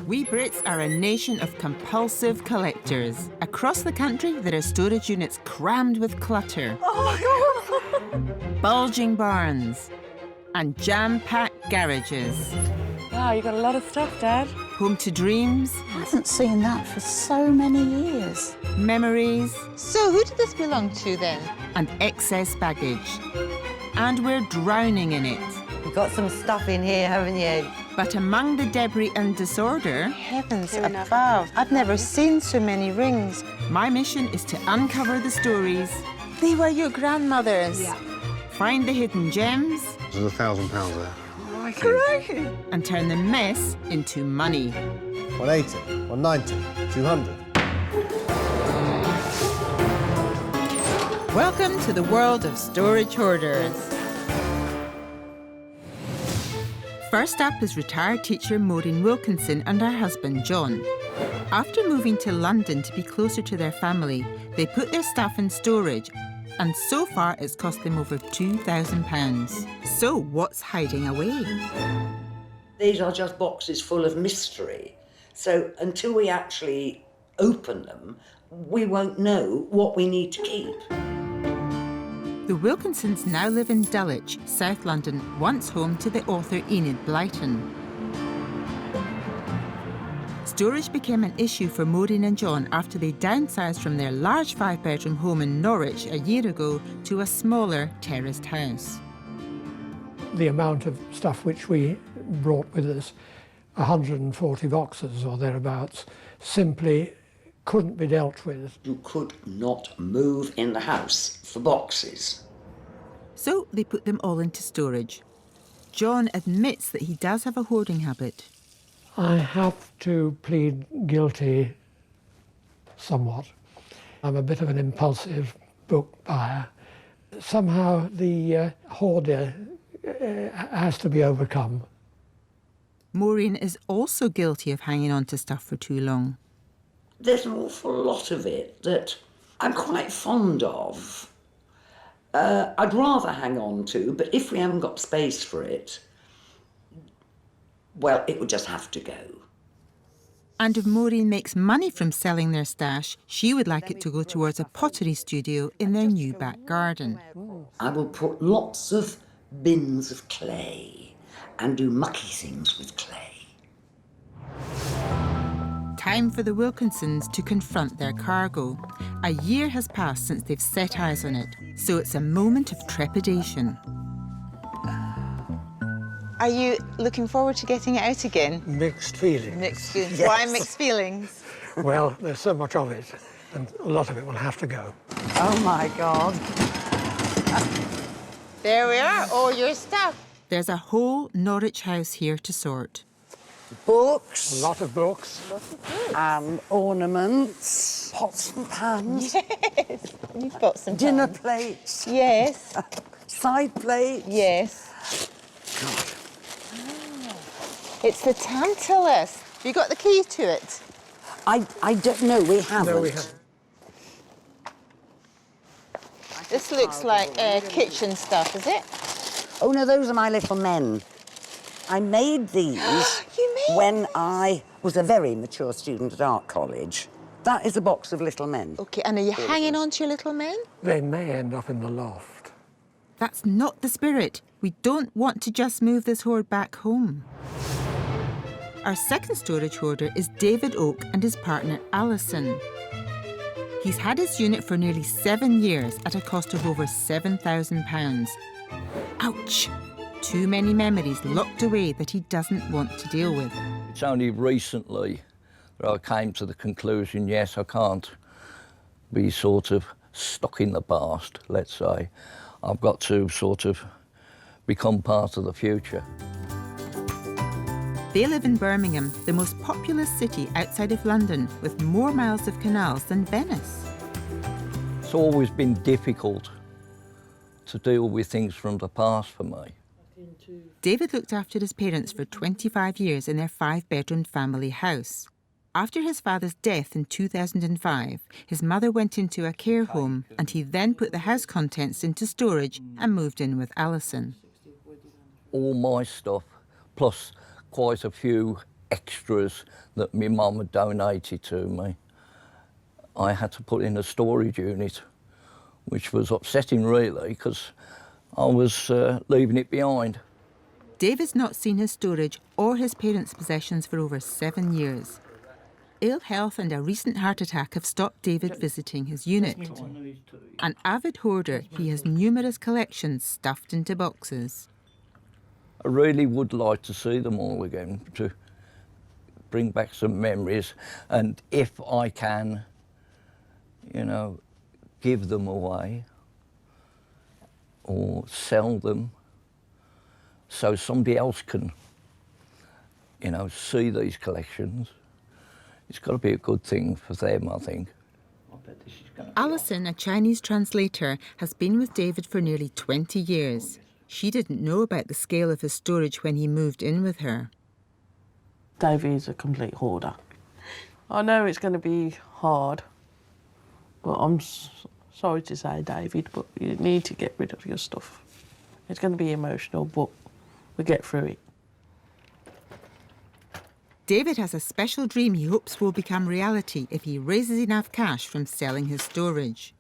We Brits are a nation of compulsive collectors. Across the country, there are storage units crammed with clutter. Bulging barns and jam-packed garages. Wow, you got a lot of stuff, Dad. Home to dreams. I haven't seen that for so many years. Memories. So who did this belong to then? And excess baggage. And we're drowning in it. You've got some stuff in here, haven't you? But among the debris and disorder... Heavens above, I've never seen so many rings. My mission is to uncover the stories. They were your grandmother's? Yeah. Find the hidden gems. There's £1,000 there. Crikey. And turn the mess into money. 180, 190, 200. Welcome to the world of storage hoarders. First up is retired teacher Maureen Wilkinson and her husband John. After moving to London to be closer to their family, they put their stuff in storage, and so far it's cost them over £2,000. So what's hiding away? These are just boxes full of mystery. So until we actually open them, we won't know what we need to keep. The Wilkinsons now live in Dulwich, South London, once home to the author Enid Blyton. Storage became an issue for Maureen and John after they downsized from their large 5-bedroom home in Norwich a year ago to a smaller terraced house. The amount of stuff which we brought with us, 140 boxes or thereabouts, simply couldn't be dealt with. You could not move in the house for boxes. So they put them all into storage. John admits that he does have a hoarding habit. I have to plead guilty somewhat. I'm a bit of an impulsive book buyer. Somehow the hoarder has to be overcome. Maureen is also guilty of hanging on to stuff for too long. There's an awful lot of it that I'm quite fond of. I'd rather hang on to, but if we haven't got space for it, well, it would just have to go. And if Maureen makes money from selling their stash, she would like it to go towards a pottery studio in their new back garden. I will put lots of bins of clay and do mucky things with clay. Time for the Wilkinsons to confront their cargo. A year has passed since they've set eyes on it, so it's a moment of trepidation. Are you looking forward to getting it out again? Mixed feelings. Mixed feelings. Yes. Why mixed feelings? Well, there's so much of it, and a lot of it will have to go. Oh, my God. There we are, all your stuff. There's a whole Norwich house here to sort. Books. A lot of books. And ornaments. Pots and pans. Yes, you've got some Dinner fun. plates. Yes, Side plates. yes. God. It's the Tantalus. Have you got the key to it? I don't know, we haven't. No, we haven't. This looks like kitchen stuff, is it? Oh, no, those are my little men. I made these You made when I was a very mature student at art college. That is a box of little men. OK, and are you hanging on to your little men? They may end up in the loft. That's not the spirit. We don't want to just move this hoard back home. Our second storage hoarder is David Oak and his partner Alison. He's had his unit for nearly 7 years at a cost of over £7,000. Ouch! Too many memories locked away that he doesn't want to deal with. It's only recently that I came to the conclusion, yes, I can't be sort of stuck in the past, let's say. I've got to sort of become part of the future. They live in Birmingham, the most populous city outside of London, with more miles of canals than Venice. It's always been difficult to deal with things from the past for me. David looked after his parents for 25 years in their 5-bedroom family house. After his father's death in 2005, his mother went into a care home and he then put the house contents into storage and moved in with Alison. All my stuff, plus quite a few extras that my mum had donated to me, I had to put in a storage unit, which was upsetting really because I was leaving it behind. David's not seen his storage or his parents' possessions for over 7 years. Ill health and a recent heart attack have stopped David visiting his unit. An avid hoarder, he has numerous collections stuffed into boxes. I really would like to see them all again, to bring back some memories, and if I can, you know, give them away or sell them so somebody else can, you know, see these collections. It's got to be a good thing for them, I think. Alison, a Chinese translator, has been with David for nearly 20 years. She didn't know about the scale of his storage when he moved in with her. Davey is a complete hoarder. I know it's going to be hard, but I'm sorry to say, David, but you need to get rid of your stuff. It's going to be emotional, but we get through it. David has a special dream he hopes will become reality if he raises enough cash from selling his storage.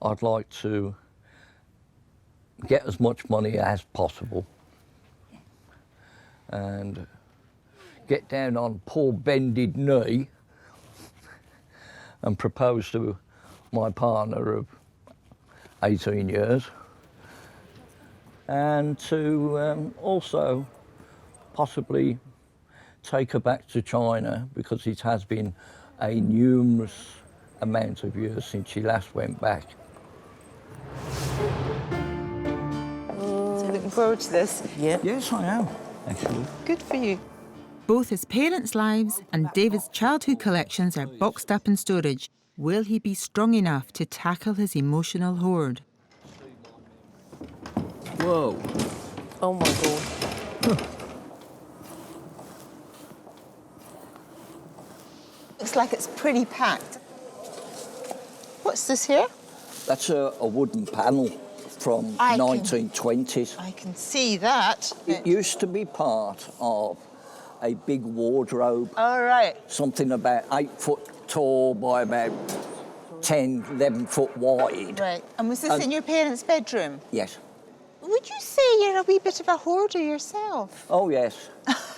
I'd like to get as much money as possible and get down on poor bended knee and propose to my partner of 18 years, and to also possibly take her back to China, because it has been a numerous amount of years since she last went back. So you're looking forward to this? Yeah. Yes, I am, actually. Good for you. Both his parents' lives and David's childhood collections are boxed up in storage. Will he be strong enough to tackle his emotional hoard? Whoa. Oh my God. Looks like it's pretty packed. What's this here? That's a wooden panel from 1920s. I can see that. It used to be part of a big wardrobe. All right. Something about 8 foot tall by about 10, 11 foot wide. Right. And was this in your parents' bedroom? Yes. Would you say you're a wee bit of a hoarder yourself? Oh, yes.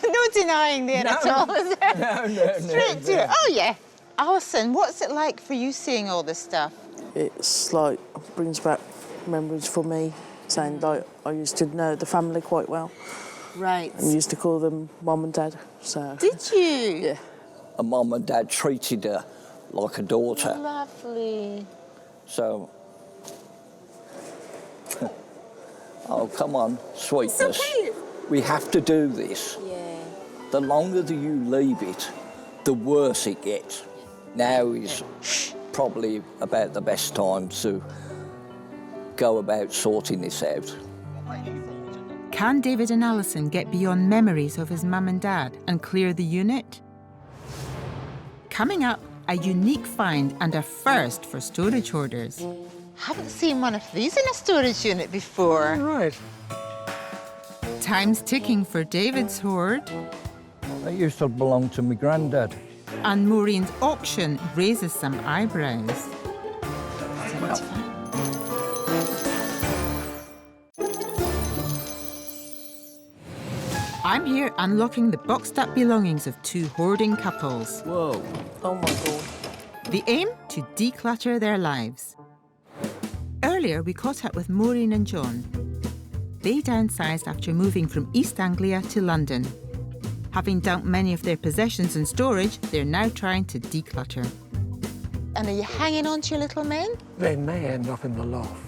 No denying there at all, is there? No. Straight to it. Oh, yeah. Alison, what's it like for you seeing all this stuff? It's like, brings back memories for me, saying like I used to know the family quite well. Right. And used to call them Mum and Dad, so... Did you? Yeah. And Mum and Dad treated her like a daughter. Lovely. So... Oh, come on, sweetness. It's okay. We have to do this. Yeah. The longer that you leave it, the worse it gets. Now is probably about the best time to go about sorting this out. Can David and Alison get beyond memories of his mum and dad and clear the unit? Coming up, a unique find and a first for storage hoarders. Haven't seen one of these in a storage unit before. Right. Time's ticking for David's hoard. That used to belong to my granddad. And Maureen's auction raises some eyebrows. I'm here unlocking the boxed-up belongings of two hoarding couples. Whoa. Oh my God. The aim? To declutter their lives. Earlier, we caught up with Maureen and John. They downsized after moving from East Anglia to London. Having dumped many of their possessions in storage, they're now trying to declutter. And are you hanging on to your little men? They may end up in the loft.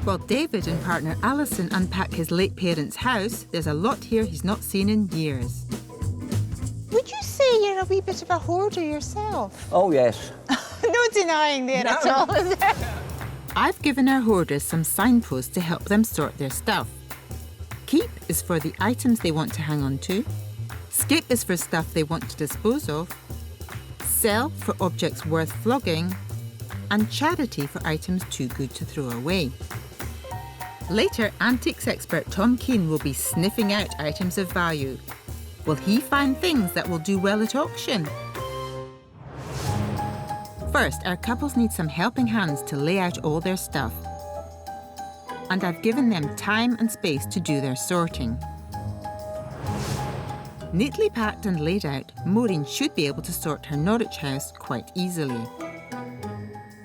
While David and partner Alison unpack his late parents' house, there's a lot here he's not seen in years. Would you say you're a wee bit of a hoarder yourself? Oh, yes. No denying there at all, is there? I've given our hoarders some signposts to help them sort their stuff. Keep is for the items they want to hang on to. Skip is for stuff they want to dispose of. Sell for objects worth flogging. And charity for items too good to throw away. Later, antiques expert Tom Keane will be sniffing out items of value. Will he find things that will do well at auction? First, our couples need some helping hands to lay out all their stuff. And I've given them time and space to do their sorting. Neatly packed and laid out, Maureen should be able to sort her Norwich house quite easily.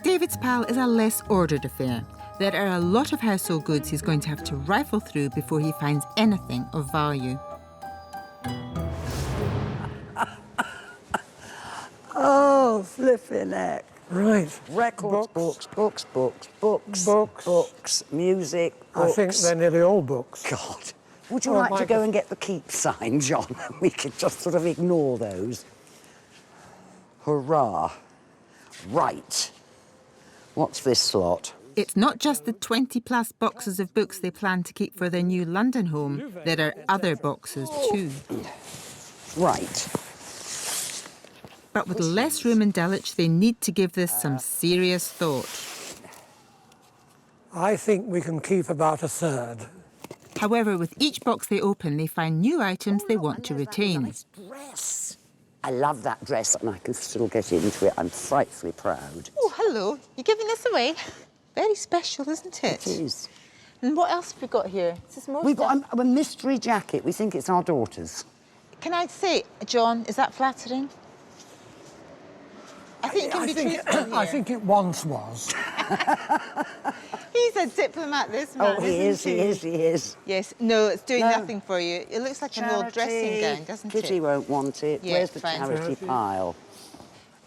David's pal is a less ordered affair. There are a lot of household goods he's going to have to rifle through before he finds anything of value. Oh, flipping heck. Right. Records, books, music, books. I think they're nearly all books. God. Would you Oh, like to my go God. and get the keep sign, John? We could just sort of ignore those. Hurrah. Right. What's this slot? It's not just the 20-plus boxes of books they plan to keep for their new London home. There are other boxes too. Right. But with less room in Dulwich, they need to give this some serious thought. I think we can keep about a third. However, with each box they open, they find new items they want to retain. Nice dress. I love that dress and I can still get into it. I'm frightfully proud. Oh, hello. You're giving this away? Very special, isn't it? It is. And what else have we got here? Is this more We've stuff? got a mystery jacket. We think it's our daughter's. Can I say, John, is that flattering? I think you can be truthful here. I think it once was. He's a diplomat, this man, Oh, he is. Yes, no, it's doing No. nothing for you. It looks like an old dressing gown, doesn't Kitty it? won't want it. Yeah, Where's the fine. charity pile?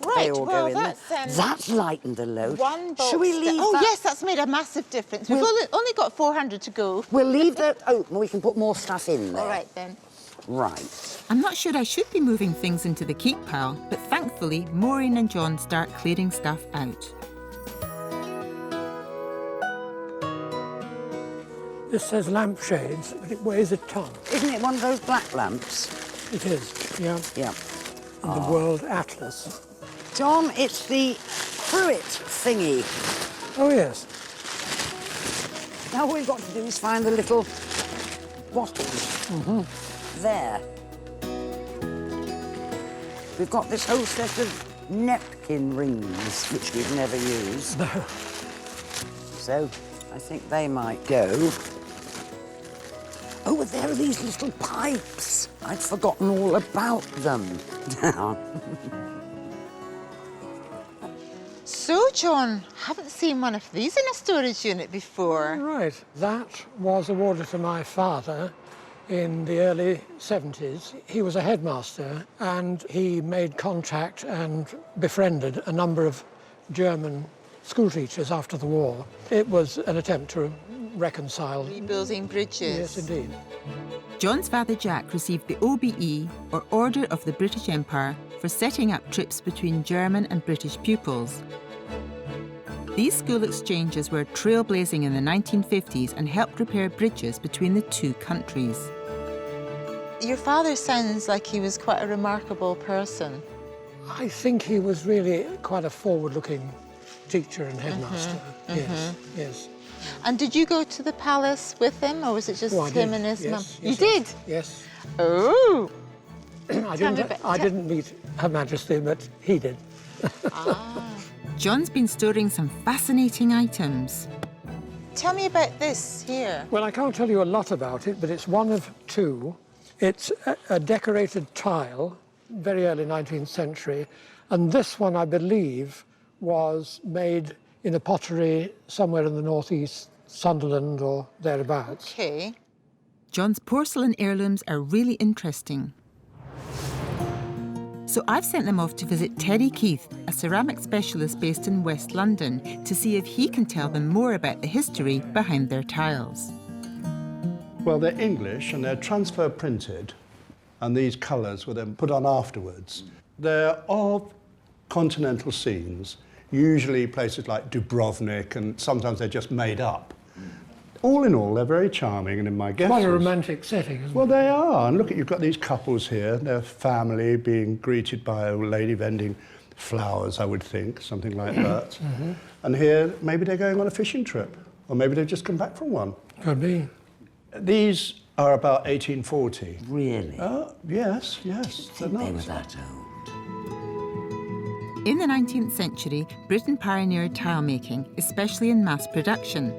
Right, They all well, go in there. That's lightened the load. one box. Shall we leave Oh, that? yes, that's made a massive difference. We've only got 400 to go. We'll leave that open. We can put more stuff in there. All right, then. Right. I'm not sure I should be moving things into the keep pile, but thankfully, Maureen and John start clearing stuff out. This says lampshades, but it weighs a ton. Isn't it one of those black lamps? It is, yeah. Yeah. And the World Atlas. John, it's the fruit thingy. Oh, yes. Now all we've got to do is find the little bottles. There. We've got this whole set of napkin rings, which we've never used. No. So I think they might go. Oh, there are these little pipes. I'd forgotten all about them. So, John, haven't seen one of these in a storage unit before. Right. That was awarded to my father in the early 70s. He was a headmaster and he made contact and befriended a number of German school teachers after the war. It was an attempt to reconcile. Rebuilding bridges. Yes, indeed. John's father Jack received the OBE, or Order of the British Empire, for setting up trips between German and British pupils. These school exchanges were trailblazing in the 1950s and helped repair bridges between the two countries. Your father sounds like he was quite a remarkable person. I think he was really quite a forward-looking teacher and headmaster. Yes. And did you go to the palace with him, or was it just Oh, I him did. and his mum? Yes, You yes, did? Yes. Oh! I Tell me about- didn't meet Her Majesty, but he did. John's been storing some fascinating items. Tell me about this here. Well, I can't tell you a lot about it, but it's one of two. It's a decorated tile, very early 19th century, and this one, I believe, was made in a pottery somewhere in the northeast, Sunderland or thereabouts. Okay. John's porcelain heirlooms are really interesting. So I've sent them off to visit Terry Keith, a ceramic specialist based in West London, to see if he can tell them more about the history behind their tiles. Well, they're English and they're transfer printed, and these colours were then put on afterwards. They're of continental scenes, usually places like Dubrovnik, and sometimes they're just made up. All in all, they're very charming, and in my guesses... Quite a romantic setting, isn't it? Well, they are. And look, you've got these couples here, their family being greeted by a lady vending flowers, I would think, something like that. And here, maybe they're going on a fishing trip. Or maybe they've just come back from one. Could be. These are about 1840. Really? Yes, yes. They were that old. In the 19th century, Britain pioneered tile making, especially in mass production.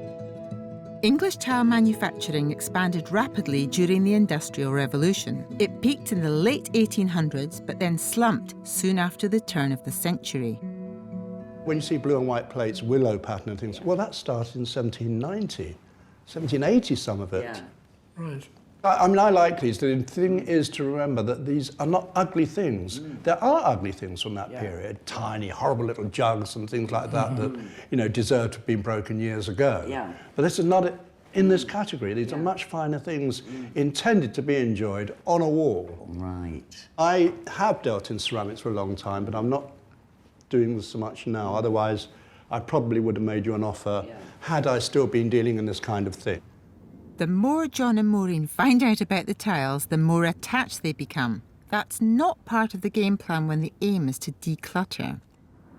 English tile manufacturing expanded rapidly during the Industrial Revolution. It peaked in the late 1800s, but then slumped soon after the turn of the century. When you see blue and white plates, willow pattern and things, well, that started in 1790, 1780, some of it. Yeah. Right. I mean, I like these. The thing is to remember that these are not ugly things. There are ugly things from that period, tiny, horrible little jugs and things like that that, you know, deserve to have been broken years ago. Yeah. But this is not in this category. These are much finer things intended to be enjoyed on a wall. Right. I have dealt in ceramics for a long time, but I'm not doing this so much now. Otherwise, I probably would have made you an offer had I still been dealing in this kind of thing. The more John and Maureen find out about the tiles, the more attached they become. That's not part of the game plan when the aim is to declutter.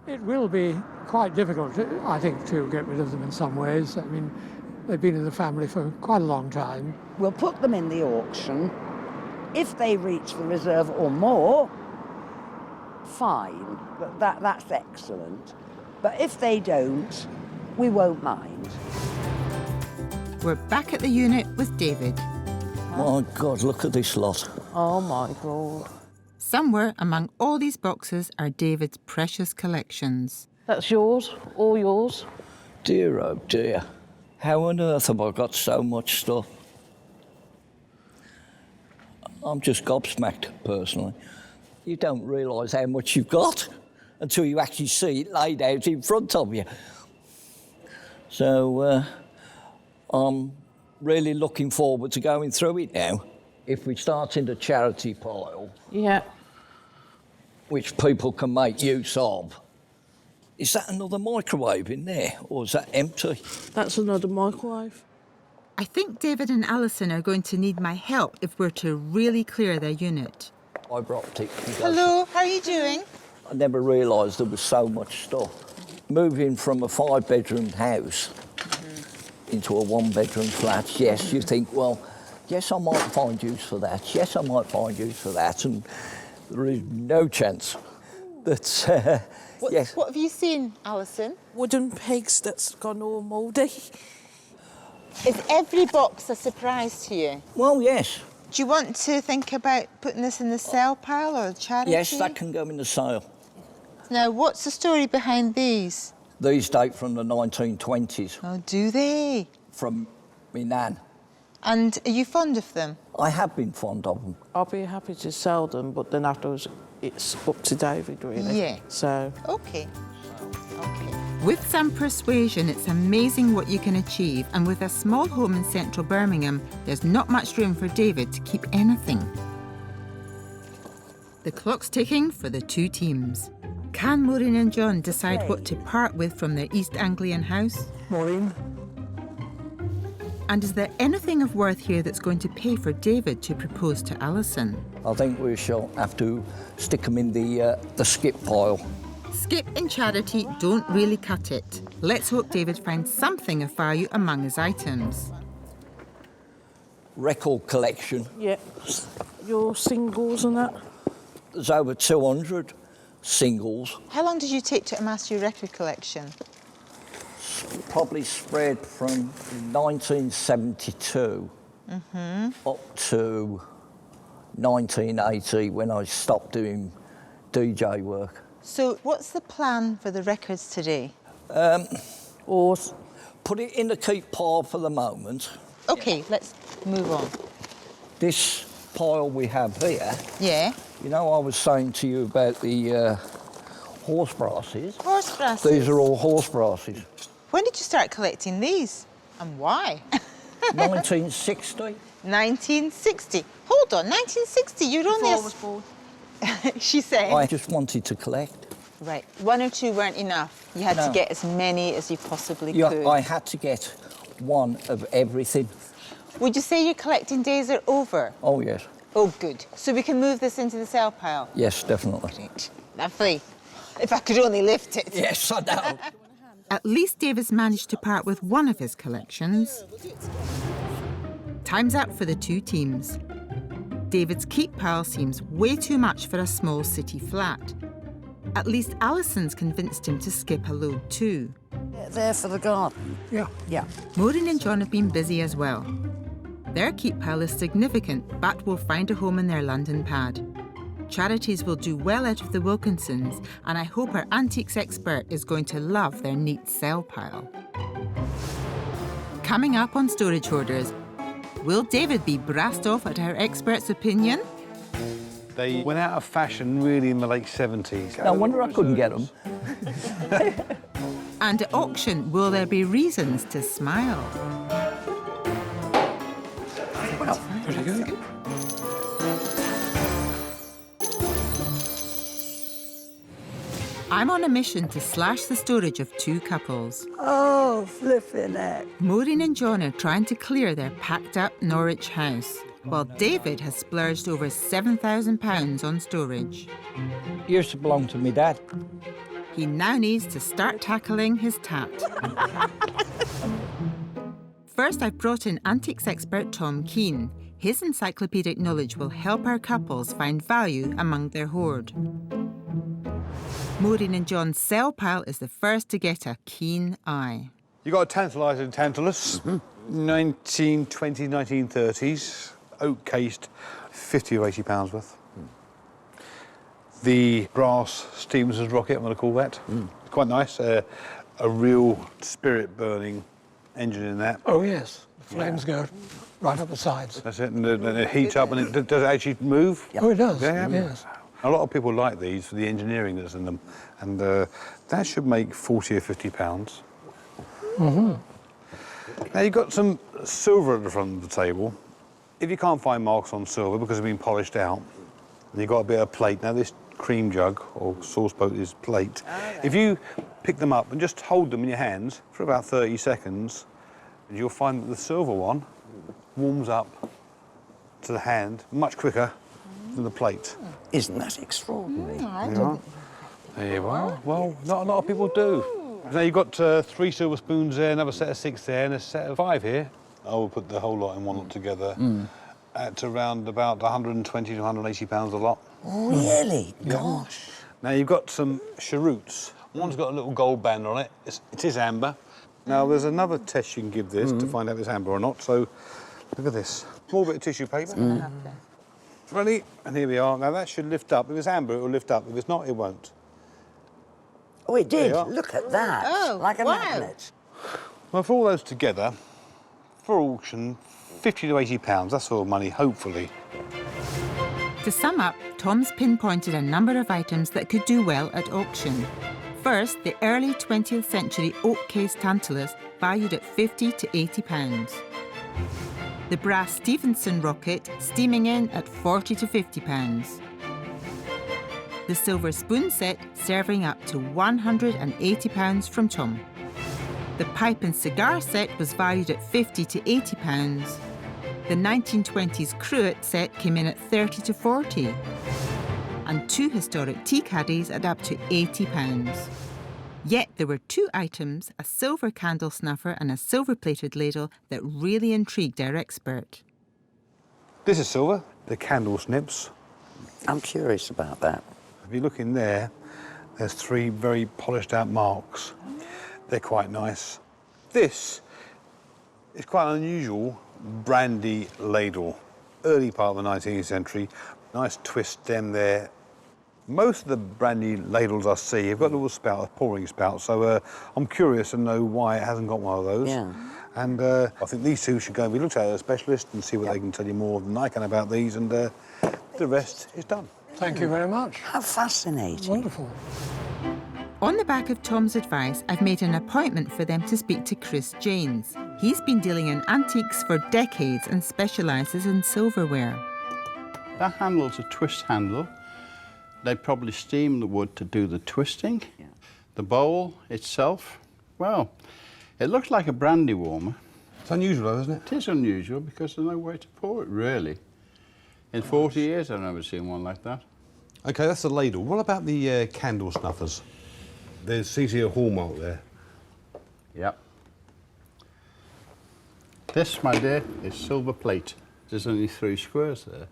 It will be quite difficult, I think, to get rid of them in some ways. I mean, they've been in the family for quite a long time. We'll put them in the auction. If they reach the reserve or more, fine, but that's excellent. But if they don't, we won't mind. We're back at the unit with David. My God, look at this lot. Oh my God. Somewhere among all these boxes are David's precious collections. That's yours, all yours. Dear, oh dear. How on earth have I got so much stuff? I'm just gobsmacked, personally. You don't realise how much you've got until you actually see it laid out in front of you. So, I'm really looking forward to going through it now. If we start in the charity pile, Yeah. which people can make use of, is that another microwave in there, or is that empty? That's another microwave. I think David and Alison are going to need my help if we're to really clear their unit. Fibre optic. Hello, how are you doing? I never realised there was so much stuff. Moving from a 5-bedroom house into a 1-bedroom flat, yes, you think, well, yes, I might find use for that. Yes, I might find use for that. And there is no chance that, yes. What have you seen, Alison? Wooden pegs that's gone all mouldy. Is every box a surprise to you? Well, yes. Do you want to think about putting this in the sale pile or charity? Yes, that can go in the sale. Now, what's the story behind these? These date from the 1920s, Oh, do they? from me nan. And are you fond of them? I have been fond of them. I'll be happy to sell them, but then afterwards it's up to David, really. Yeah. So, Okay. With some persuasion, it's amazing what you can achieve, and with a small home in central Birmingham, there's not much room for David to keep anything. The clock's ticking for the two teams. Can Maureen and John decide what to part with from their East Anglian house? Maureen? And is there anything of worth here that's going to pay for David to propose to Alison? I think we shall have to stick them in the skip pile. Skip and charity don't really cut it. Let's hope David finds something of value among his items. Record collection. yeah, your singles and that. There's over 200 singles, How long did you take to amass your record collection? probably spread from 1972 up to 1980 when I stopped doing DJ work. So what's the plan for the records today? Or Put it in the keep pile for the moment. Okay, let's move on. This pile we have here, Yeah. you know I was saying to you about the horse brasses? Horse brasses. These are all horse brasses. When did you start collecting these? And why? 1960. 1960. Hold on, 1960. You're only before I was born. She said. I just wanted to collect. Right. One or two weren't enough. You had to No. get as many as you possibly Yeah, could. I had to get one of everything. Would you say your collecting days are over? Oh, yes. Oh, good. So we can move this into the sale pile? Yes, definitely. Great. Lovely. If I could only lift it. Yes, I know. At least David's managed to part with one of his collections. Time's up for the two teams. David's keep pile seems way too much for a small city flat. At least Alison's convinced him to skip a load too. There for the garden. Yeah. Maureen and John have been busy as well. Their keep pile is significant, but will find a home in their London pad. Charities will do well out of the Wilkinsons, and I hope our antiques expert is going to love their neat sell pile. Coming up on Storage Hoarders, will David be brassed off at our expert's opinion? They went out of fashion really in the late 70s. No wonder I couldn't get them. And at auction, will there be reasons to smile? Well, pretty good. I'm on a mission to slash the storage of two couples. Oh, flipping heck. Maureen and John are trying to clear their packed-up Norwich house, while David has splurged over £7,000 on storage. Used to belong to me dad. He now needs to start tackling his tat. First, I've brought in antiques expert Tom Keane. His encyclopedic knowledge will help our couples find value among their hoard. Maureen and John's sell pile is the first to get a keen eye. You got a tantalising Tantalus, 1920s, 1930s, oak cased, 50 or 80 pounds worth. The brass Stevenson's rocket, I'm going to call that. Quite nice. A real spirit burning engine in that. Oh, yes. The flames go right up the sides. That's it, and it heats up, and does it actually move? Oh, it does, Yeah. yes. A lot of people like these for the engineering that's in them, and that should make 40 or 50 pounds. Now, you've got some silver at the front of the table. If you can't find marks on silver because they've been polished out, and you've got a bit of plate, now this cream jug or sauce boat is plate. If you pick them up and just hold them in your hands for about 30 seconds, you'll find that the silver one warms up to the hand much quicker than the plate. Isn't that extraordinary? There you are. Well, not a lot of people do. Now you've got 3 silver spoons there, another set of 6 there, and a set of 5 here. I will put the whole lot in one lot together at around about 120 to 180 pounds a lot. Really? Yeah. Gosh. Now you've got some cheroots. One's got a little gold band on it. It is amber. Now there's another test you can give this to find out if it's amber or not. So look at this. Small bit of tissue paper. Ready? And here we are. Now that should lift up. If it's amber, it will lift up. If it's not, it won't. Oh, it did. Look at that. Oh, like a wow. magnet. Well, for all those together, for auction, 50 to 80 pounds. That's all money, hopefully. To sum up, Tom's pinpointed a number of items that could do well at auction. First, the early 20th century oak-cased Tantalus, valued at 50 to 80 pounds. The brass Stevenson rocket, steaming in at 40 to 50 pounds. The silver spoon set, serving up to 180 pounds from Tom. The pipe and cigar set was valued at 50 to 80 pounds. The 1920s cruet set came in at 30 to 40. And 2 historic tea caddies at up to 80 pounds. Yet there were 2 items, a silver candle snuffer and a silver-plated ladle, that really intrigued our expert. This is silver, the candle snips. I'm curious about that. If you look in there, there's 3 very polished out marks. They're quite nice. This is quite an unusual brandy ladle. Early part of the 19th century. Nice twist stem there. Most of the brandy ladles I see have got a little spout, a pouring spout, so I'm curious to know why it hasn't got one of those. Yeah. And I think these 2 should go and be looked at as a specialist and see what they can tell you more than I can about these, and the rest is done. Thank you very much. How fascinating. Wonderful. On the back of Tom's advice, I've made an appointment for them to speak to Chris Janes. He's been dealing in antiques for decades and specialises in silverware. That handle's a twist handle. They probably steam the wood to do the twisting. Yeah. The bowl itself, well, it looks like a brandy warmer. It's unusual, though, isn't it? It is unusual because there's no way to pour it, really. In 40 years, I've never seen one like that. OK, that's the ladle. What about the candle snuffers? There's CC a hallmark there. Yep. This, my dear, is silver plate. There's only 3 squares there,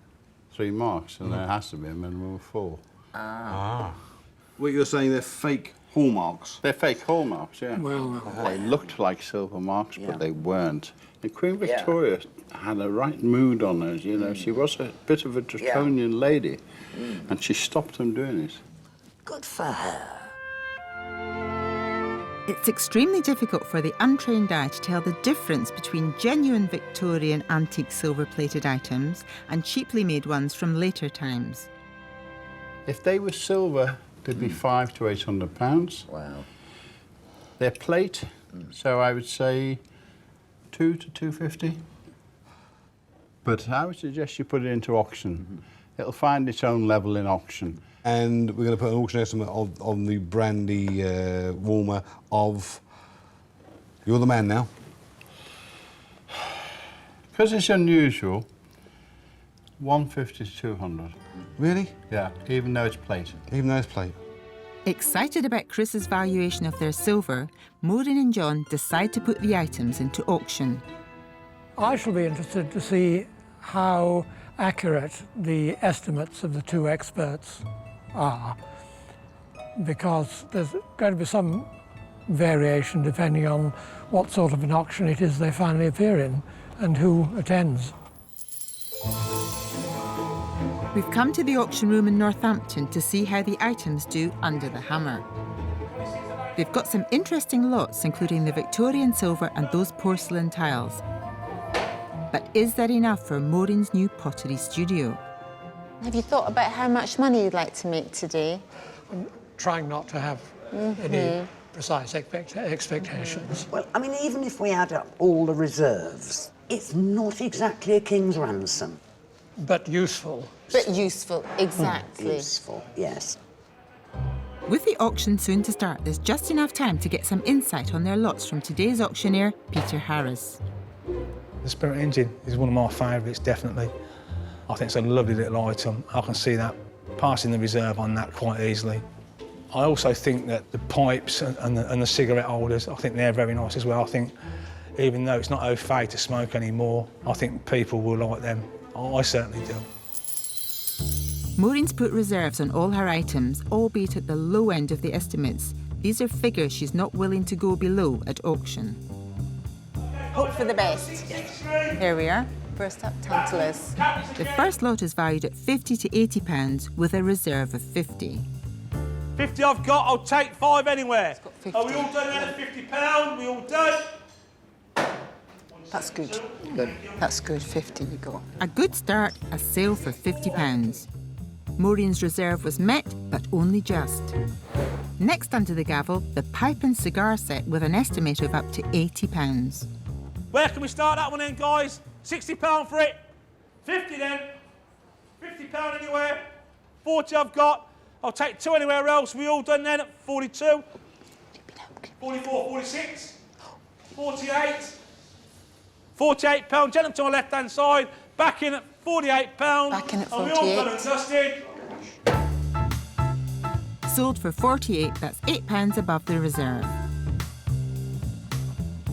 3 marks, and there has to be a minimum of 4. What you're saying, they're fake hallmarks? They're fake hallmarks, yeah. Well, They looked like silver marks, but they weren't. And Queen Victoria had a right mood on her, you know. She was a bit of a draconian lady, and she stopped them doing it. Good for her. It's extremely difficult for the untrained eye to tell the difference between genuine Victorian antique silver-plated items and cheaply made ones from later times. If they were silver, they'd be £500 to £800. Wow. They're plate, so I would say £200 to £250. But I would suggest you put it into auction. It'll find its own level in auction. And we're going to put an auction estimate on the brandy warmer of... You're the man now. Because it's unusual, 150 to 200. Really? Yeah, even though it's plate. Even though it's plate. Excited about Chris's valuation of their silver, Maureen and John decide to put the items into auction. I shall be interested to see how accurate the estimates of the 2 experts are, because there's going to be some variation depending on what sort of an auction it is they finally appear in and who attends. We've come to the auction room in Northampton to see how the items do under the hammer. They've got some interesting lots, including the Victorian silver and those porcelain tiles. But is that enough for Maureen's new pottery studio? Have you thought about how much money you'd like to make today? I'm trying not to have any precise expectations. Well, I mean, even if we add up all the reserves, it's not exactly a king's ransom. But useful. But useful, exactly. Useful, yes. With the auction soon to start, there's just enough time to get some insight on their lots from today's auctioneer, Peter Harris. The Spirit engine is one of my favourites, definitely. I think it's a lovely little item. I can see that passing the reserve on that quite easily. I also think that the pipes and the cigarette holders, I think they're very nice as well. I think even though it's not au fait to smoke anymore, I think people will like them. I certainly do. Maureen's put reserves on all her items, albeit at the low end of the estimates. These are figures she's not willing to go below at auction. Hope for the best. Here we are. First up, Tantalus. The first lot is valued at £50 to £80 with a reserve of 50. 50 I've got, I'll take 5 anywhere. Are we all done that at £50? We all done? That's good. Good. That's good. 50 you got. A good start, a sale for £50. Maureen's reserve was met, but only just. Next under the gavel, the pipe and cigar set with an estimate of up to £80. Where can we start that one then, guys? £60 for it. 50 then. £50 anywhere. 40 I've got. I'll take 2 anywhere else. We all done then at 42. 44, 46. 48. £48. Gentleman to my left-hand side. Back in at £48. Back in at 48. And we all done and dusted. Sold for 48, that's £8 above the reserve.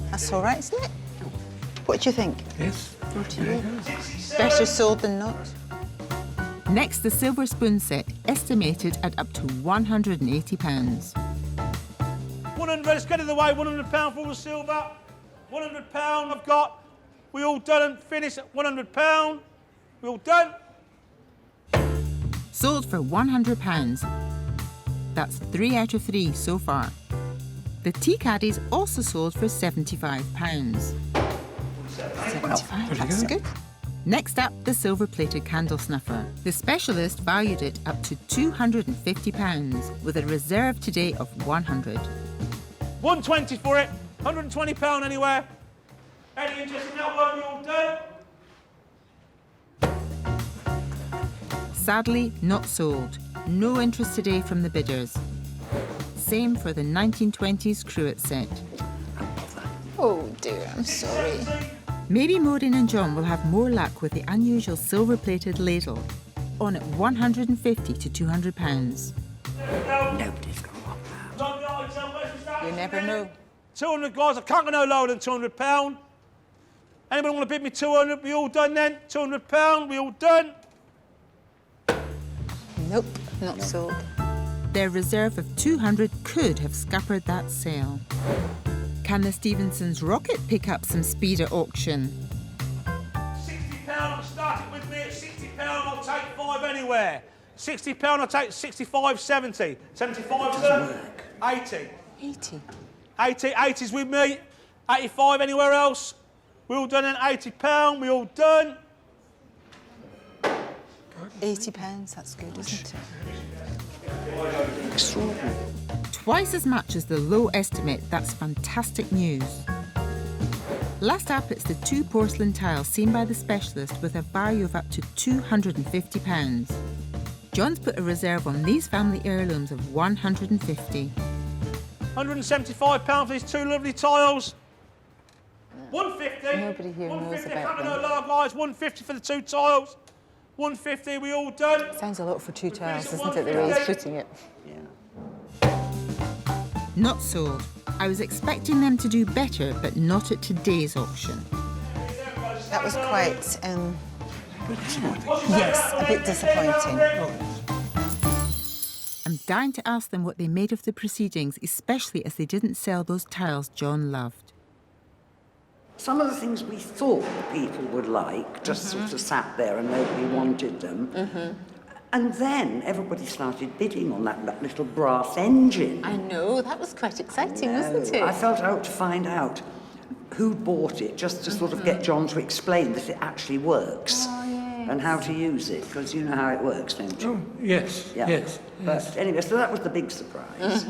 That's all right, isn't it? What do you think? Yes. 48. Better sold than not. Next, the silver spoon set, estimated at up to £180. 100, let's get it away. £100 for all the silver. £100 I've got. We all done and finished at £100. We all done. Sold for £100. That's 3 out of 3 so far. The tea caddies also sold for £75. 75, that's good. Next up, the silver-plated candle snuffer. The specialist valued it up to £250 with a reserve today of £100. 120 for it. £120 anywhere. Any interest in that one? You all done? Sadly, not sold. No interest today from the bidders. Same for the 1920s cruet set. Oh dear, I'm sorry. Maybe Maureen and John will have more luck with the unusual silver-plated ladle, on at £150 to £200. Nobody's going to want that. You never know. 200, guys. I can't go no lower than £200. Anybody want to bid me 200? We all done then? £200, we all done? Nope, not sold. Their reserve of 200 could have scuppered that sale. Can the Stevensons' rocket pick up some speed at auction? £60, start it with me at £60, I'll take 5 anywhere. £60, I'll take 65, 70. 75, sir? 80. 80. 80's with me. 85 anywhere else. We all done then, £80, we all done. £80, that's good, isn't it? Extraordinary. Twice as much as the low estimate, that's fantastic news. Last up, it's the 2 porcelain tiles seen by the specialist with a value of up to £250. John's put a reserve on these family heirlooms of £150. £175 for these 2 lovely tiles. 150. Nobody here knows 150, about I can't them. know lower, guys. 150 for the 2 tiles. 150, we all done. Sounds a lot for 2 tiles, isn't it, the way he's putting it? Not sold. I was expecting them to do better, but not at today's auction. That was quite, yes, a bit disappointing. I'm dying to ask them what they made of the proceedings, especially as they didn't sell those tiles John loved. Some of the things we thought people would like just sort of sat there and nobody wanted them. And then everybody started bidding on that little brass engine. I know, that was quite exciting, wasn't it? I felt out to find out who bought it, just to sort of get John to explain that it actually works. And how to use it, because you know how it works, don't you? Yes, yes. But anyway, so that was the big surprise.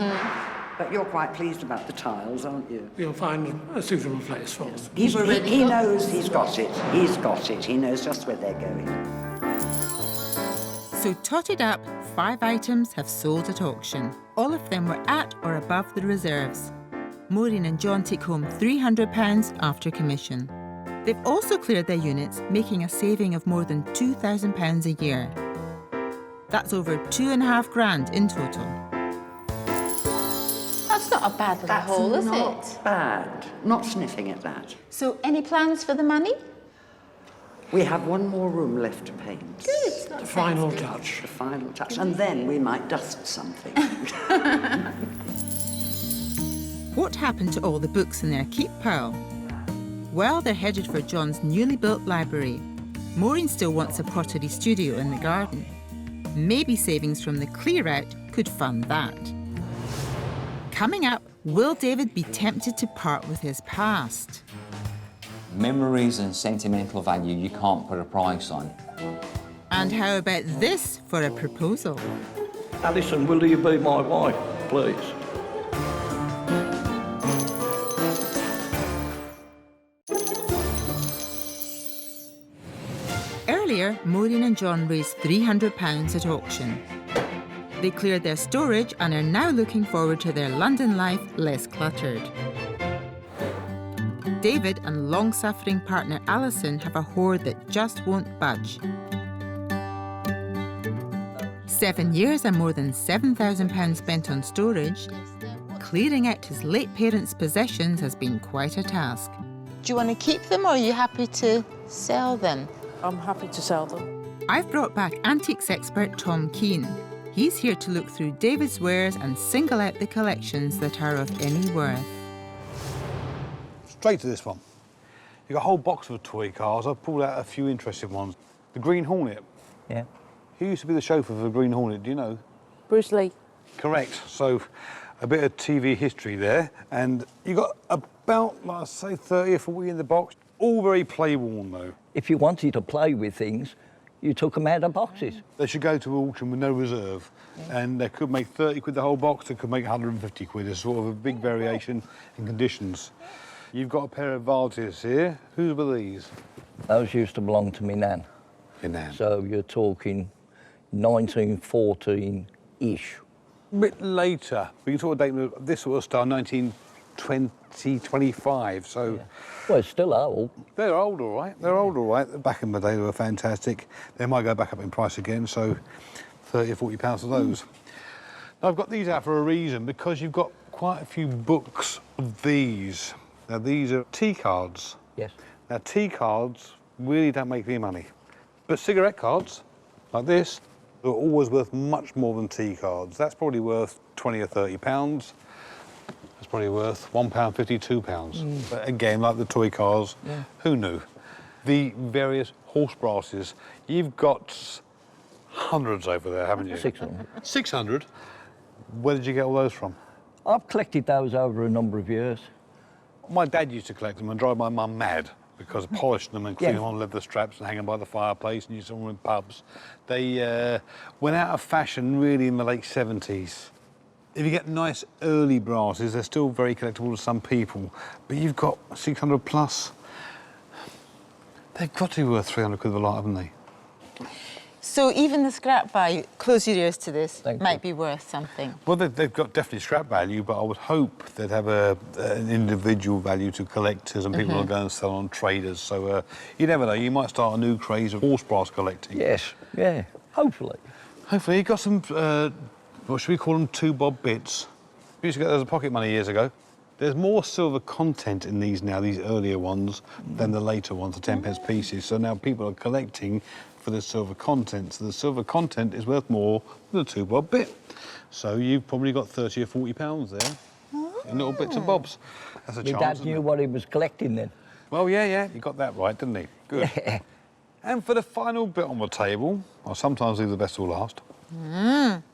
But you're quite pleased about the tiles, aren't you? We'll find a suitable place for them. He knows he's got it. He's got it. He knows just where they're going. So totted up, 5 items have sold at auction. All of them were at or above the reserves. Maureen and John take home £300 after commission. They've also cleared their units, making a saving of more than £2,000 a year. That's over £2,500 in total. That's not a bad little haul, is it? Not bad. Not sniffing at that. So, any plans for the money? We have one more room left to paint. Good. The final touch. The final touch. And then we might dust something. What happened to all the books in their keep pile? Well, they're headed for John's newly built library. Maureen still wants a pottery studio in the garden. Maybe savings from the clear-out could fund that. Coming up, will David be tempted to part with his past? Memories and sentimental value you can't put a price on. And how about this for a proposal? Alison, will you be my wife, please? Earlier, Maureen and John raised £300 at auction. They cleared their storage and are now looking forward to their London life less cluttered. David and long-suffering partner Alison have a hoard that just won't budge. 7 years and more than £7,000 spent on storage. Clearing out his late parents' possessions has been quite a task. Do you want to keep them or are you happy to sell them? I'm happy to sell them. I've brought back antiques expert Tom Keane. He's here to look through David's wares and single out the collections that are of any worth. Straight to this one. You've got a whole box of toy cars. I've pulled out a few interesting ones. The Green Hornet. Yeah. Who used to be the chauffeur for the Green Hornet, do you know? Bruce Lee. Correct. So a bit of TV history there. And you got about, let's say, 30 or 40 in the box. All very play-worn, though. If you wanted to play with things, you took them out of boxes. They should go to auction with no reserve. And they could make 30 quid the whole box, they could make 150 quid. There's sort of a big variation in conditions. You've got a pair of vases here. Whose were these? Those used to belong to me nan. Your nan. So you're talking 1914-ish. A bit later. We can talk a date, this sort of style, 1920, 25, so... Yeah. Well, it's still old. They're old, all right. They're old, all right. Back in the day, they were fantastic. They might go back up in price again, so 30 or 40 pounds for those. Now, I've got these out for a reason, because you've got quite a few books of these. Now, these are tea cards. Yes. Now, tea cards really don't make any money. But cigarette cards, like this, are always worth much more than tea cards. That's probably worth 20 or 30 pounds. That's probably worth £1.50, £2. But again, like the toy cars, who knew? The various horse brasses. You've got hundreds over there, haven't you? 600. 600? Where did you get all those from? I've collected those over a number of years. My dad used to collect them and drive my mum mad because of polishing them and cleaning them on leather straps and hanging them by the fireplace and using them in pubs. They went out of fashion really in the late 70s. If you get nice early brasses, they're still very collectible to some people, but you've got 600 plus. They've got to be worth 300 quid a lot, haven't they? So even the scrap value, close your ears to this, might be worth something. Well, they've got definitely scrap value, but I would hope they'd have an individual value to collectors and people will go and sell on traders. So you never know, you might start a new craze of horse brass collecting. Yes, yeah, hopefully. Hopefully. You've got some, what should we call them, 2-bob bits. We used to get those as pocket money years ago. There's more silver content in these now, these earlier ones, than the later ones, the 10p pieces. So now people are collecting for the silver content. So the silver content is worth more than a 2-bob bit. So you've probably got 30 or 40 pounds there in little bits and bobs. That's a Your chance, dad knew what he was collecting then. Well, yeah, he got that right, didn't he? Good. Yeah. And for the final bit on the table, I'll sometimes leave the best till last.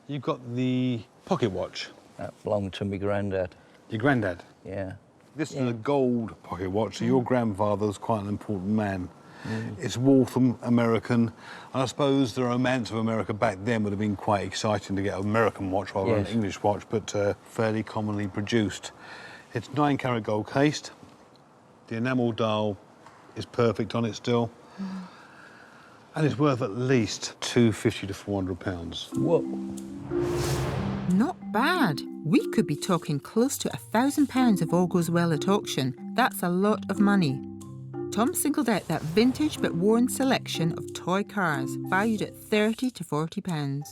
You've got the pocket watch. That belonged to my granddad. Your granddad? Yeah. This is a gold pocket watch, so your grandfather's quite an important man. It's Waltham, American, and I suppose the romance of America back then would have been quite exciting to get an American watch rather than an English watch, but fairly commonly produced. It's 9-carat gold cased. The enamel dial is perfect on it still. And it's worth at least £250 to £400. Whoa. Not bad. We could be talking close to £1,000 if all goes well at auction. That's a lot of money. Tom singled out that vintage but worn selection of toy cars, valued at £30 to £40.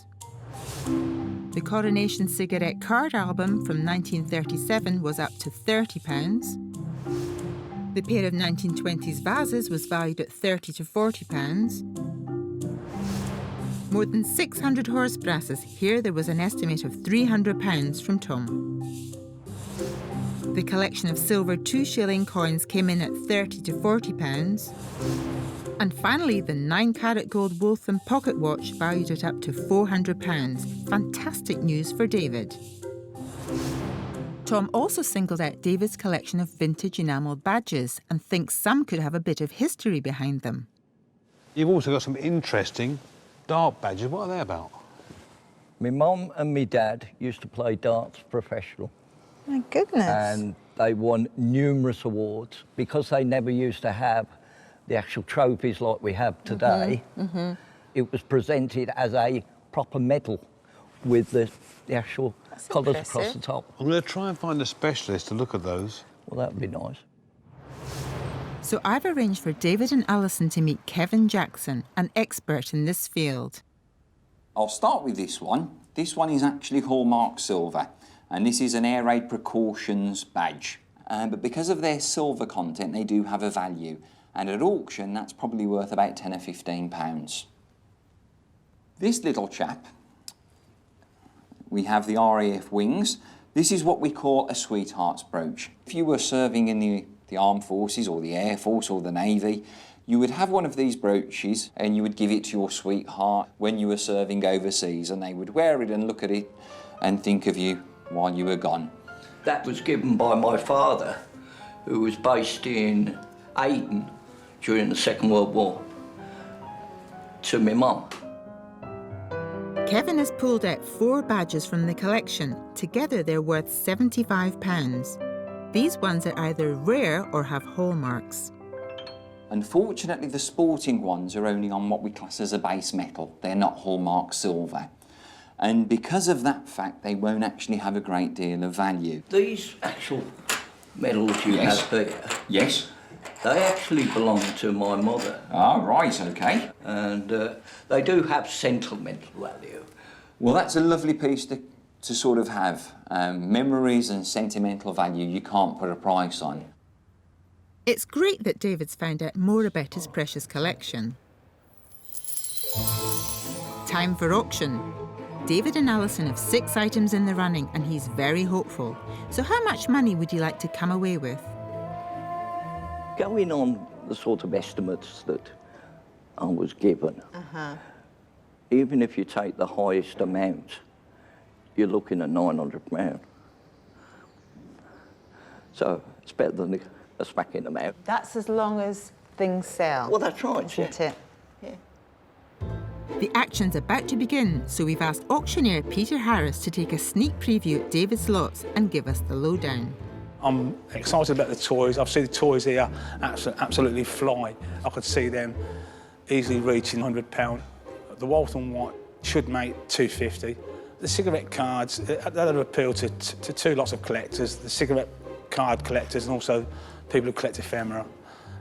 The Coronation Cigarette card album from 1937 was up to £30. The pair of 1920s vases was valued at £30 to £40. More than 600 horse brasses. Here there was an estimate of £300 from Tom. The collection of silver 2-shilling coins came in at £30 to £40. And finally, the 9-carat gold Waltham pocket watch valued at up to £400. Fantastic news for David. Tom also singled out David's collection of vintage enamel badges and thinks some could have a bit of history behind them. You've also got some interesting dart badges. What are they about? My mum and my dad used to play darts professional. My goodness. And they won numerous awards because they never used to have the actual trophies like we have today. It was presented as a proper medal with the actual colours across the top. I'm going to try and find a specialist to look at those. Well, that would be nice. So I've arranged for David and Alison to meet Kevin Jackson, an expert in this field. I'll start with this one. This one is actually hallmark silver, and this is an air raid precautions badge. But because of their silver content, they do have a value. And at auction, that's probably worth about 10 or 15 pounds. This little chap, we have the Raf Wings. This is what we call a sweetheart's brooch. If you were serving in the Armed Forces or the Air Force or the Navy, you would have one of these brooches and you would give it to your sweetheart when you were serving overseas, and they would wear it and look at it and think of you while you were gone. That was given by my father, who was based in Aden during the Second World War, to my mum. Kevin has pulled out 4 badges from the collection. Together they're worth £75. These ones are either rare or have hallmarks. Unfortunately, the sporting ones are only on what we class as a base metal. They're not hallmark silver. And because of that fact, they won't actually have a great deal of value. These actual medals you have here, yes, they actually belong to my mother. Ah, right, OK. And they do have sentimental value. Well, that's a lovely piece to to sort of have memories and sentimental value you can't put a price on. It's great that David's found out more about his precious collection. Time for auction. David and Alison have 6 items in the running and he's very hopeful. So how much money would you like to come away with? Going on the sort of estimates that I was given, even if you take the highest amount, you're looking at £900. So it's better than a smacking amount. That's as long as things sell. Well, that's right, isn't it? The action's about to begin, so we've asked auctioneer Peter Harris to take a sneak preview at David's lots and give us the lowdown. I'm excited about the toys. I've seen the toys here absolutely fly. I could see them easily reaching £100. The Walton White should make £250. The cigarette cards, that'll appeal to 2 lots of collectors, the cigarette card collectors and also people who collect ephemera.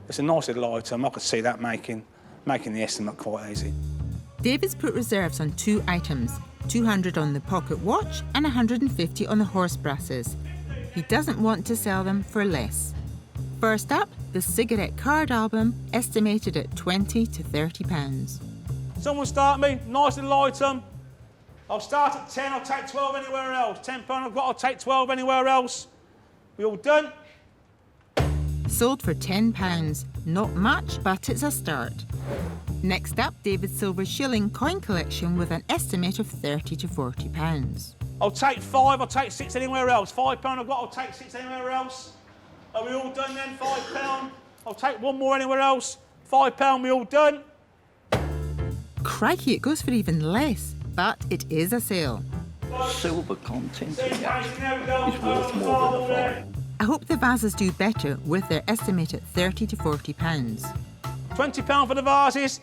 It's a nice little item. I could see that making the estimate quite easy. David's put reserves on 2 items, 200 on the pocket watch and 150 on the horse brasses. He doesn't want to sell them for less. First up, the cigarette card album, estimated at £20 to £30. Someone start me, nice little item. I'll start at 10, I'll take 12 anywhere else. £10 I've got, I'll take 12 anywhere else. We all done? Sold for £10. Not much, but it's a start. Next up, David's silver shilling coin collection with an estimate of £30 to £40. I'll take 5, I'll take 6 anywhere else. £5 I've got, I'll take 6 anywhere else. Are we all done then? £5. I'll take 1 more anywhere else. £5, we all done? Crikey, it goes for even less, but it is a sale. Silver content in that is worth more than a £5. I hope the vases do better with their estimate at £30 to £40. £20 for the vases.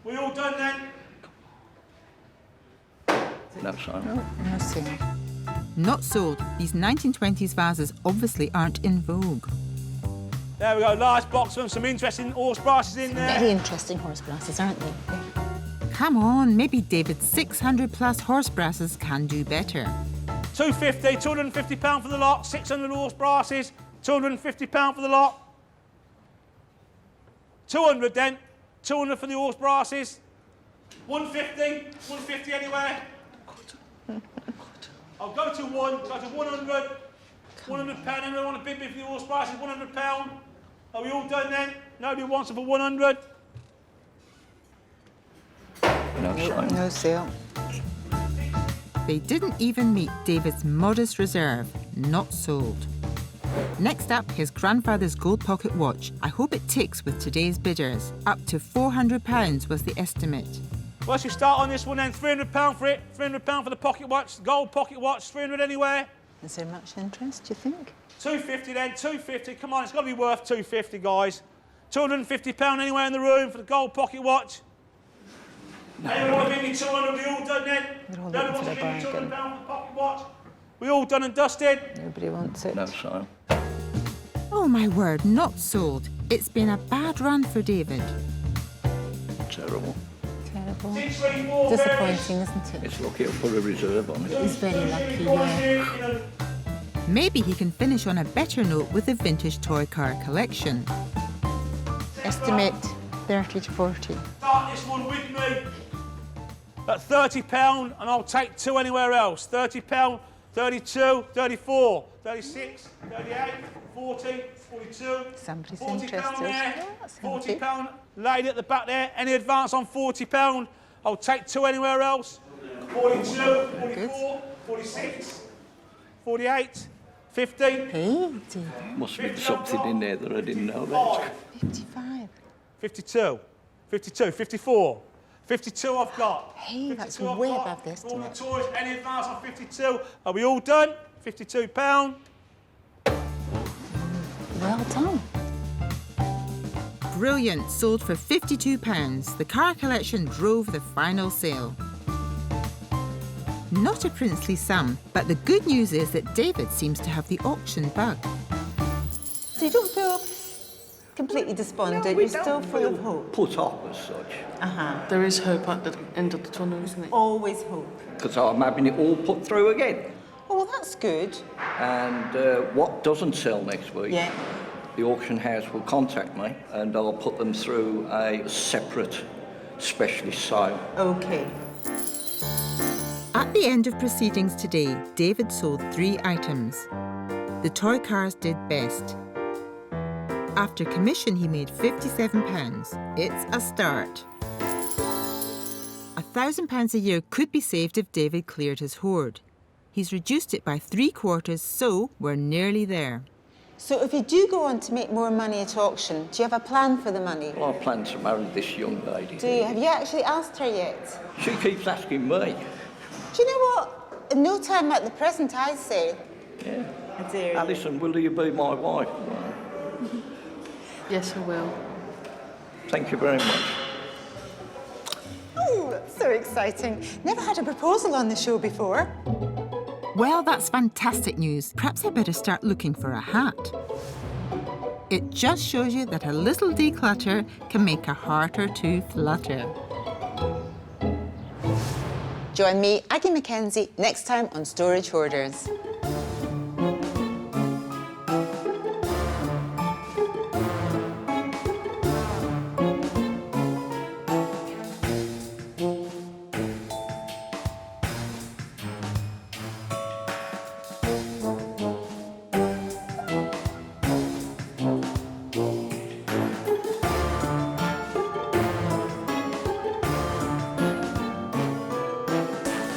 We all done then? No, sorry. No sale. Not sold. These 1920s vases obviously aren't in vogue. There we go, last box of them, some interesting horse brasses in there. Very interesting horse brasses, aren't they? Come on, maybe David's 600 plus horse brasses can do better. £250, £250 for the lot, 600 horse brasses, £250 for the lot. 200 then, 200 for the horse brasses. 150, 150 anywhere. I'll go to 100. £100, anyone want a bid for the horse brasses, £100. Are we all done then? Nobody wants them for 100? No sale. They didn't even meet David's modest reserve. Not sold. Next up, his grandfather's gold pocket watch. I hope it ticks with today's bidders. Up to £400 was the estimate. Well, let's start on this one then. £300 for it. £300 for the pocket watch. Gold pocket watch. 300 anywhere. Is there much interest, do you think? 250 then. 250. Come on, it's got to be worth 250, guys. £250 anywhere in the room for the gold pocket watch. No. Anyone want to give me 200? We all done then? Nobody wants to give me £200 for the pocket watch. We all done and dusted? Nobody wants it. No, sorry. Oh my word, not sold. It's been a bad run for David. Terrible. Terrible. 6, 3, 4, disappointing, isn't it? It's lucky I put a reserve on it. It is very lucky, yeah. Maybe he can finish on a better note with the vintage toy car collection. Estimate 30 to 40. Start this one with me. At £30, and I'll take 2 anywhere else. £30, 32, 34, 36, 38, 40, 42. Somebody's £40 interested. there. Yeah, that's £40. Lady at the back there. Any advance on £40? I'll take 2 anywhere else. 42, 44, 46, 48, 50. Hey, Must be something in there that I didn't know about. 55. 52, 52, 54. 52 I've got. Hey, that's 52 way I've got. above the estimate. All the toys, any advance on 52? Are we all done? £52. Well done. Brilliant, sold for £52. The car collection drove the final sale. Not a princely sum, but the good news is that David seems to have the auction bug. So you don't feel completely despondent. You're still full of hope. Put off as such. There is hope at the end of the tunnel, isn't it? Always hope. Because I'm having it all put through again. Oh, well, that's good. And what doesn't sell next week, Yeah. the auction house will contact me and I'll put them through a separate specialist sale. OK. At the end of proceedings today, David sold 3 items. The toy cars did best. After commission, he made £57. It's a start. £1,000 a year could be saved if David cleared his hoard. He's reduced it by 3/4, so we're nearly there. So if you do go on to make more money at auction, do you have a plan for the money? Well, I plan to marry this young lady. Do you? Have you actually asked her yet? She keeps asking me. Do you know what? In no time like the present, I say. Yeah. I dare you. Alison, will you be my wife? Yes, I will. Thank you very much. Oh, that's so exciting. Never had a proposal on the show before. Well, that's fantastic news. Perhaps I better start looking for a hat. It just shows you that a little declutter can make a heart or two flutter. Join me, Aggie MacKenzie, next time on Storage Hoarders.